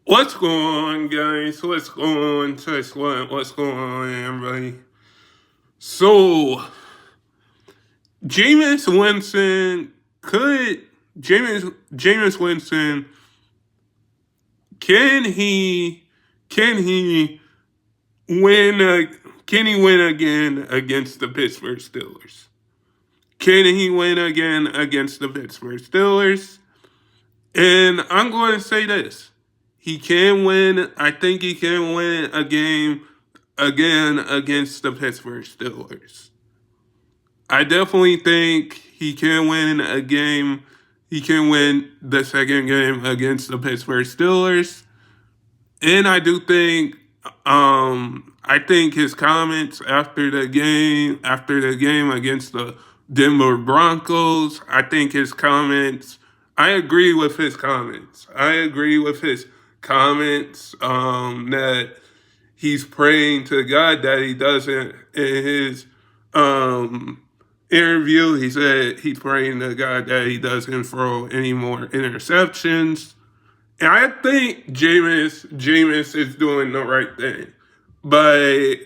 What's going on, guys? What's going on, Tesla? What's going on, everybody? So, Jameis Winston could Jameis Winston can he win can he win again against the Pittsburgh Steelers? Can he win again against the Pittsburgh Steelers? And I'm going to say this. He can win. I think he can win a game again against the Pittsburgh Steelers. I definitely think he can win a game. He can win the second game against the Pittsburgh Steelers. And I think his comments after the game against the Denver Broncos, I agree with his comments. I agree with his comments that he's praying to God that he doesn't, in his interview, he said he's praying to God that he doesn't throw any more interceptions. And I think Jameis is doing the right thing by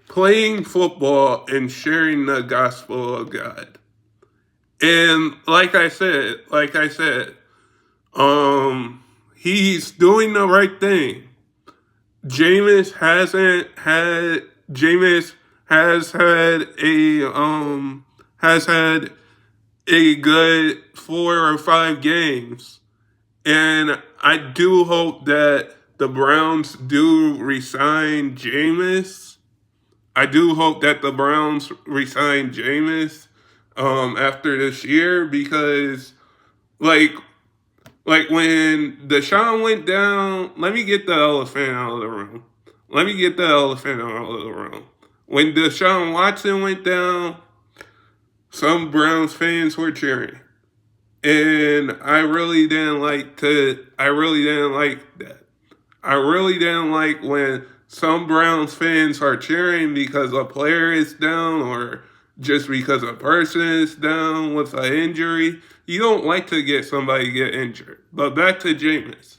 playing football and sharing the gospel of God. And he's doing the right thing. Jameis has had a good 4 or 5 games. And I do hope that the Browns do resign Jameis. I do hope that the Browns resign Jameis after this year because, like, when Deshaun went down, let me get the elephant out of the room. Let me get the elephant out of the room. When Deshaun Watson went down, some Browns fans were cheering. And I really didn't like that. I really didn't like when some Browns fans are cheering because a player is down or just because a person is down with an injury. You don't like to get somebody get injured. But back to Jameis.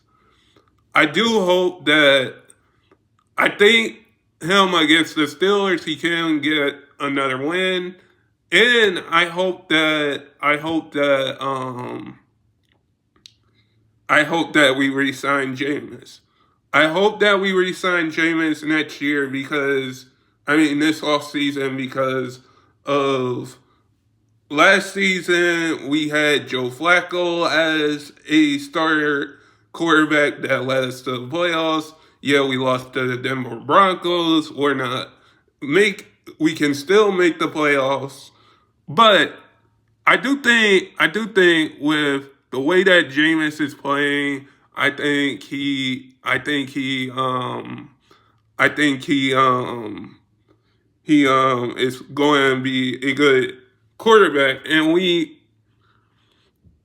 I do hope that I think him against the Steelers, he can get another win. And I hope that we re-sign Jameis. I hope that we re-sign Jameis next year this off season because of last season we had Joe Flacco as a starter quarterback that led us to the playoffs. Yeah, we lost to the Denver Broncos. We can still make the playoffs. But I do think with the way that Jameis is playing, I think he is going to be a good quarterback, and we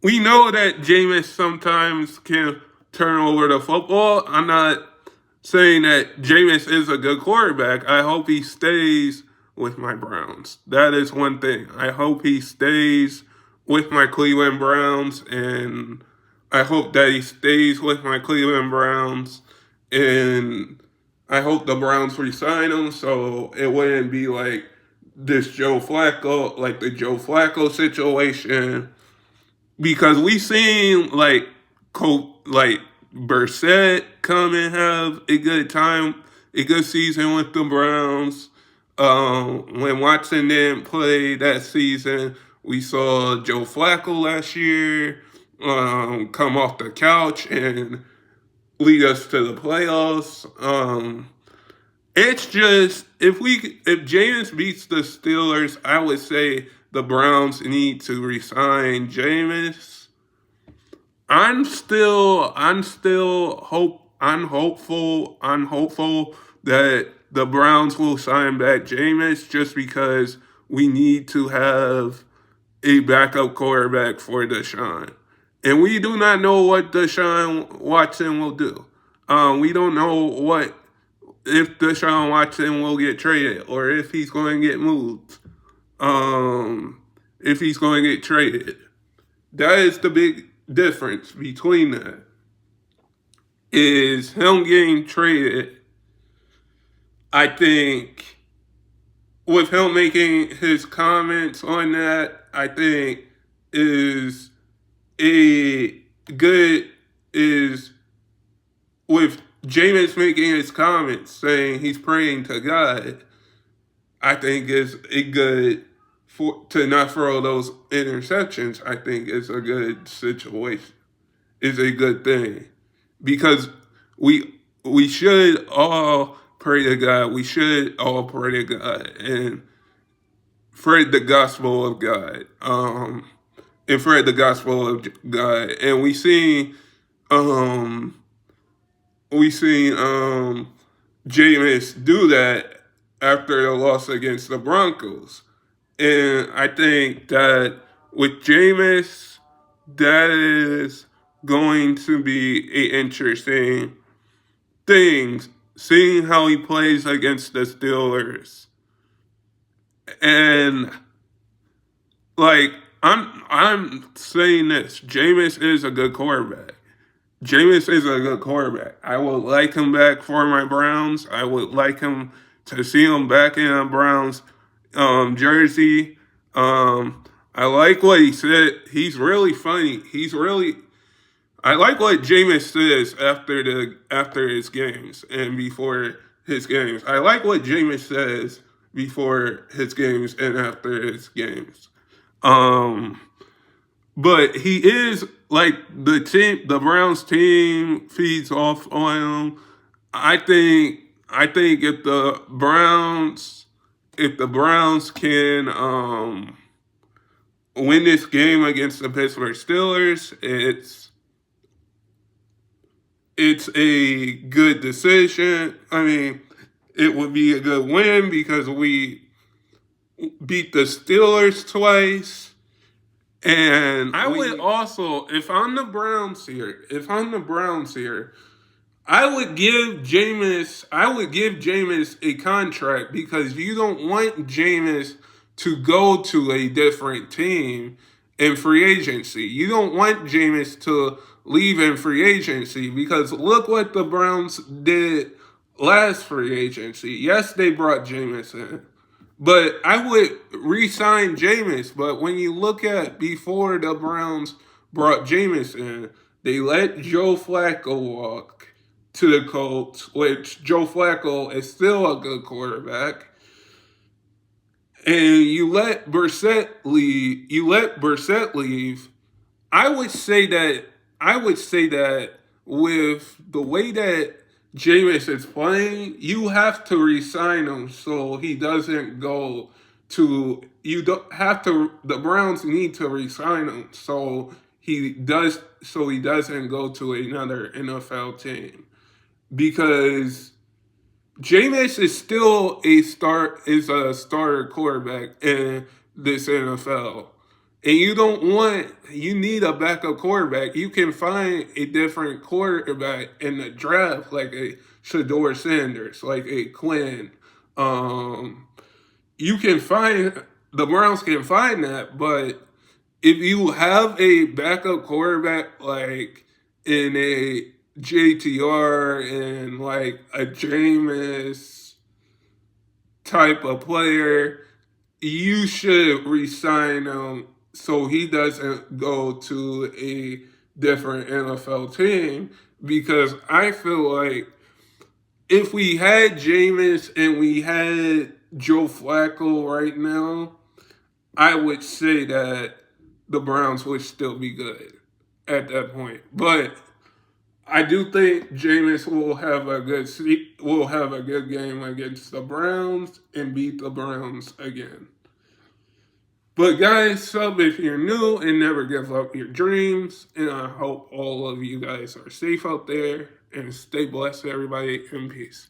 know that Jameis sometimes can turn over the football. I'm not saying that Jameis is a good quarterback. I hope he stays with my Browns. That is one thing. I hope he stays with my Cleveland Browns, and I hope that he stays with my Cleveland Browns, and I hope the Browns resign him so it wouldn't be like the Joe Flacco situation, because we seen like Brissett come and have a good season with the Browns. When Watson didn't play that season, we saw Joe Flacco last year come off the couch and lead us to the playoffs. It's just if Jameis beats the Steelers, I would say the Browns need to resign Jameis. I'm hopeful that the Browns will sign back Jameis just because we need to have a backup quarterback for Deshaun. And we do not know what Deshaun Watson will do. We don't know if Deshaun Watson will get traded or if he's going to get moved. If he's going to get traded. That is the big difference between that. is him getting traded. I think with him making his comments on that, I think is a good is with Jameis making his comments saying he's praying to God. I think is a good for to not throw those interceptions. I think is a good situation. Is a good thing because we should all pray to God. We should all pray to God and spread the gospel of God. And spread the gospel of God. And um we seen Jameis do that after the loss against the Broncos. And I think that with Jameis, that is going to be a interesting thing, seeing how he plays against the Steelers. And like I'm saying this, Jameis is a good quarterback. Jameis is a good quarterback. I would like him back for my Browns. I would like him to see him back in a Browns jersey. I like what he said. He's really funny. I like what Jameis says after his games and before his games. I like what Jameis says before his games and after his games. Um, but he is like the Browns team feeds off on him. I think if the Browns can win this game against the Pittsburgh Steelers, it's a good decision. I mean, it would be a good win because we beat the Steelers twice. And I would also, if I'm the Browns here, I would give Jameis a contract because you don't want Jameis to go to a different team in free agency. You don't want Jameis to leave in free agency because look what the Browns did last free agency. Yes, they brought Jameis in. But I would re-sign Jameis. But when you look at before the Browns brought Jameis in, they let Joe Flacco walk to the Colts, which Joe Flacco is still a good quarterback. And you let Brissett leave. I would say that with the way that Jameis is playing, you have to resign him so he doesn't go to. You don't have to. The Browns need to resign him so he does. So he doesn't go to another NFL team because Jameis is still a starter quarterback in this NFL. And you need a backup quarterback. You can find a different quarterback in the draft, like a Shador Sanders, like a Quinn. The Browns can find that, but if you have a backup quarterback like in a JTR and like a Jameis type of player, you should resign him so he doesn't go to a different NFL team because I feel like if we had Jameis and we had Joe Flacco right now, I would say that the Browns would still be good at that point. But I do think Jameis will have a good game against the Browns and beat the Browns again. But guys, sub if you're new and never give up your dreams. And I hope all of you guys are safe out there and stay blessed, everybody, and peace.